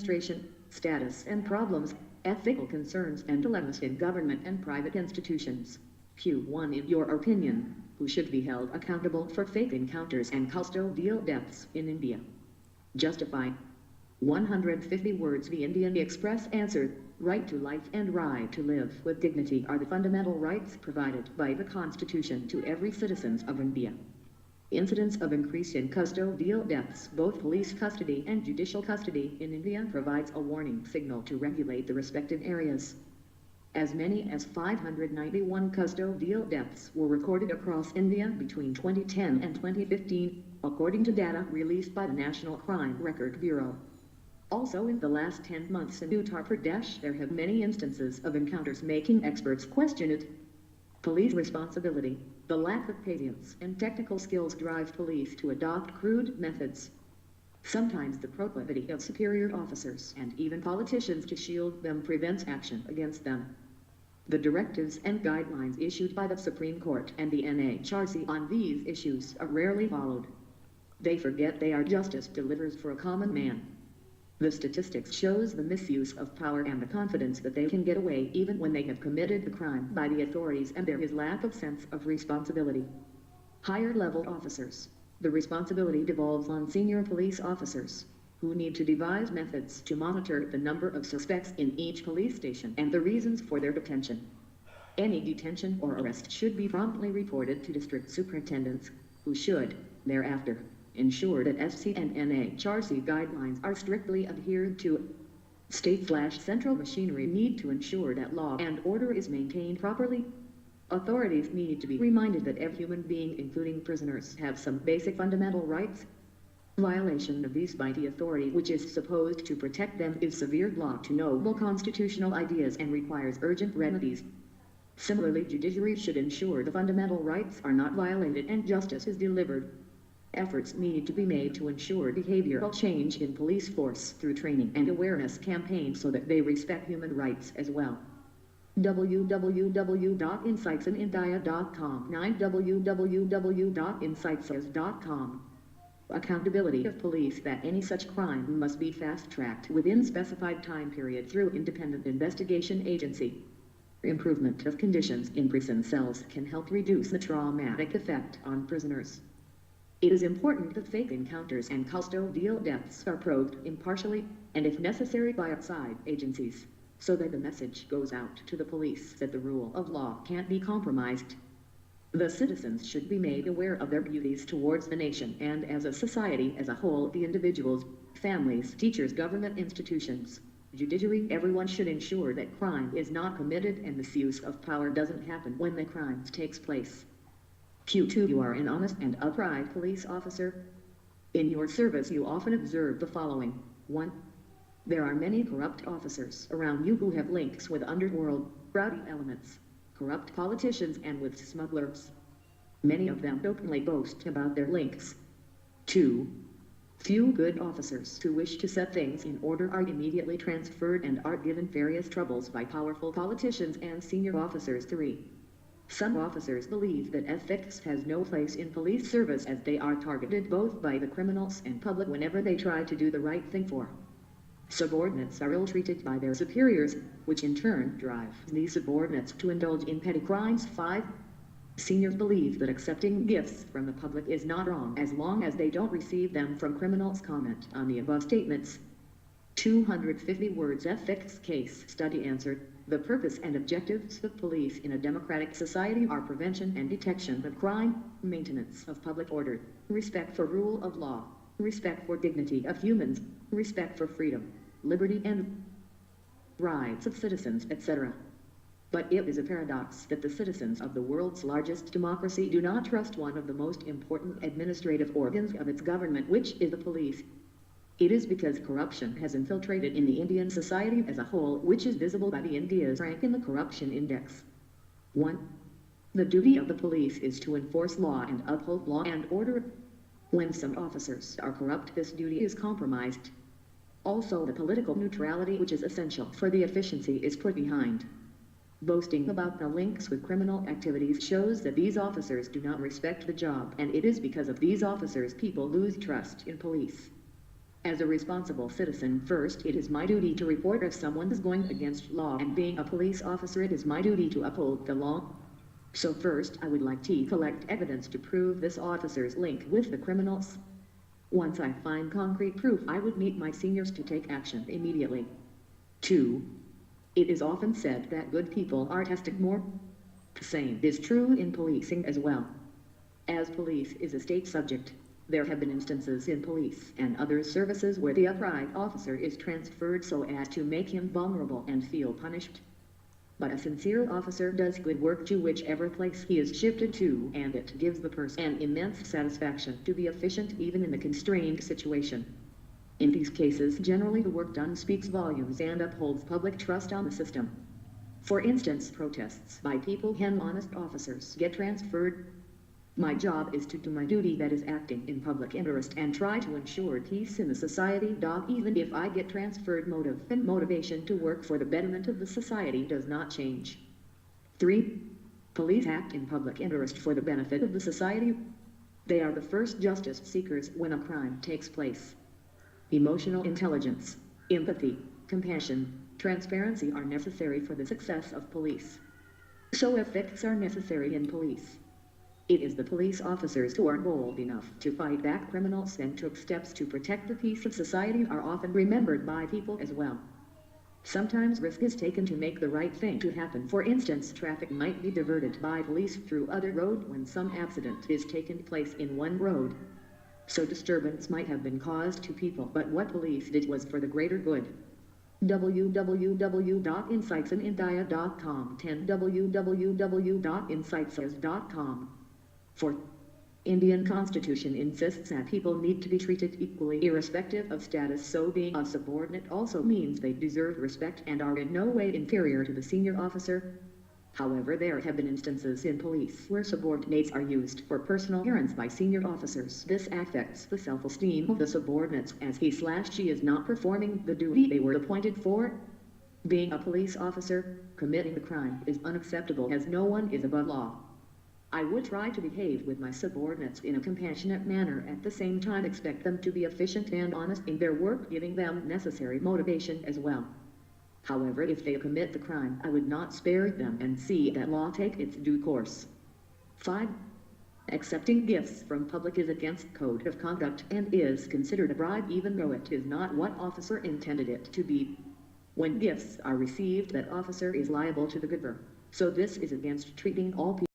administration, status and problems, ethical concerns and dilemmas in government and private institutions. Q1. In your opinion, who should be held accountable for fake encounters and custodial deaths in India? Justify. 150 words. The Indian Express answered, right to life and right to live with dignity are the fundamental rights provided by the Constitution to every citizen of India. Incidents of increase in custodial deaths, both police custody and judicial custody in India, provides a warning signal to regulate the respective areas. As many as 591 custodial deaths were recorded across India between 2010 and 2015, according to data released by the National Crime Record Bureau. Also, in the last 10 months in Uttar Pradesh, there have many instances of encounters making experts question it. Police responsibility. The lack of patience and technical skills drive police to adopt crude methods. Sometimes the proclivity of superior officers and even politicians to shield them prevents action against them. The directives and guidelines issued by the Supreme Court and the NHRC on these issues are rarely followed. They forget they are justice delivers for a common man. The statistics shows the misuse of power and the confidence that they can get away even when they have committed the crime by the authorities, and there is lack of sense of responsibility. Higher level officers. The responsibility devolves on senior police officers, who need to devise methods to monitor the number of suspects in each police station and the reasons for their detention. Any detention or arrest should be promptly reported to district superintendents, who should, thereafter, ensure that SC and NHRC guidelines are strictly adhered to. State/central machinery need to ensure that law and order is maintained properly. Authorities need to be reminded that every human being, including prisoners, have some basic fundamental rights. Violation of these by the authority which is supposed to protect them is severe block to noble constitutional ideas and requires urgent remedies. Similarly, judiciary should ensure the fundamental rights are not violated and justice is delivered. Efforts need to be made to ensure behavioral change in police force through training and awareness campaigns so that they respect human rights as well. www.insightsinIndia.com 9 www.insightsays.com. Accountability of police. That any such crime must be fast-tracked within specified time period through independent investigation agency. Improvement of conditions in prison cells can help reduce the traumatic effect on prisoners. It is important that fake encounters and custodial deaths are probed impartially, and if necessary by outside agencies, so that the message goes out to the police that the rule of law can't be compromised. The citizens should be made aware of their duties towards the nation and as a society as a whole, the individuals, families, teachers, government institutions, judiciary. Everyone should ensure that crime is not committed and misuse of power doesn't happen when the crime takes place. Q2. You are an honest and upright police officer. In your service you often observe the following. 1. There are many corrupt officers around you who have links with underworld, rowdy elements, corrupt politicians and with smugglers. Many of them openly boast about their links. 2. Few good officers who wish to set things in order are immediately transferred and are given various troubles by powerful politicians and senior officers. 3. Some officers believe that ethics has no place in police service as they are targeted both by the criminals and public whenever they try to do the right thing for. Subordinates are ill-treated by their superiors, which in turn drives these subordinates to indulge in petty crimes. 5. Seniors believe that accepting gifts from the public is not wrong as long as they don't receive them from criminals. Comment on the above statements. 250 words. Ethics case study answered. The purpose and objectives of police in a democratic society are prevention and detection of crime, maintenance of public order, respect for rule of law, respect for dignity of humans, respect for freedom, liberty and rights of citizens, etc. But it is a paradox that the citizens of the world's largest democracy do not trust one of the most important administrative organs of its government, which is the police. It is because corruption has infiltrated in the Indian society as a whole, which is visible by the India's rank in the corruption index. 1. The duty of the police is to enforce law and uphold law and order. When some officers are corrupt, this duty is compromised. Also, the political neutrality which is essential for the efficiency is put behind. Boasting about the links with criminal activities shows that these officers do not respect the job, and it is because of these officers people lose trust in police. As a responsible citizen, first, it is my duty to report if someone is going against law, and being a police officer, it is my duty to uphold the law. So first, I would like to collect evidence to prove this officer's link with the criminals. Once I find concrete proof, I would meet my seniors to take action immediately. 2. It is often said that good people are tested more. The same is true in policing as well. As police is a state subject, there have been instances in police and other services where the upright officer is transferred so as to make him vulnerable and feel punished. But a sincere officer does good work to whichever place he is shifted to, and it gives the person an immense satisfaction to be efficient even in a constrained situation. In these cases, generally the work done speaks volumes and upholds public trust on the system. For instance, protests by people can honest officers get transferred. My job is to do my duty, that is acting in public interest, and try to ensure peace in the society. Even if I get transferred, motive and motivation to work for the betterment of the society does not change. 3. Police act in public interest for the benefit of the society. They are the first justice seekers when a crime takes place. Emotional intelligence, empathy, compassion, transparency are necessary for the success of police. So ethics are necessary in police. It is the police officers who are bold enough to fight back criminals and took steps to protect the peace of society are often remembered by people as well. Sometimes risk is taken to make the right thing to happen. For instance, traffic might be diverted by police through other road when some accident is taking place in one road. So disturbance might have been caused to people, but what police did was for the greater good. www.insightsindia.com 10 www.insightsays.com 4. Indian Constitution insists that people need to be treated equally irrespective of status, so being a subordinate also means they deserve respect and are in no way inferior to the senior officer. However, there have been instances in police where subordinates are used for personal errands by senior officers. This affects the self-esteem of the subordinates, as he/she is not performing the duty they were appointed for. Being a police officer, committing the crime is unacceptable, as no one is above law. I would try to behave with my subordinates in a compassionate manner, at the same time expect them to be efficient and honest in their work, giving them necessary motivation as well. However, if they commit the crime, I would not spare them and see that law take its due course. 5. Accepting gifts from public is against code of conduct and is considered a bribe, even though it is not what officer intended it to be. When gifts are received, that officer is liable to the giver. So this is against treating all people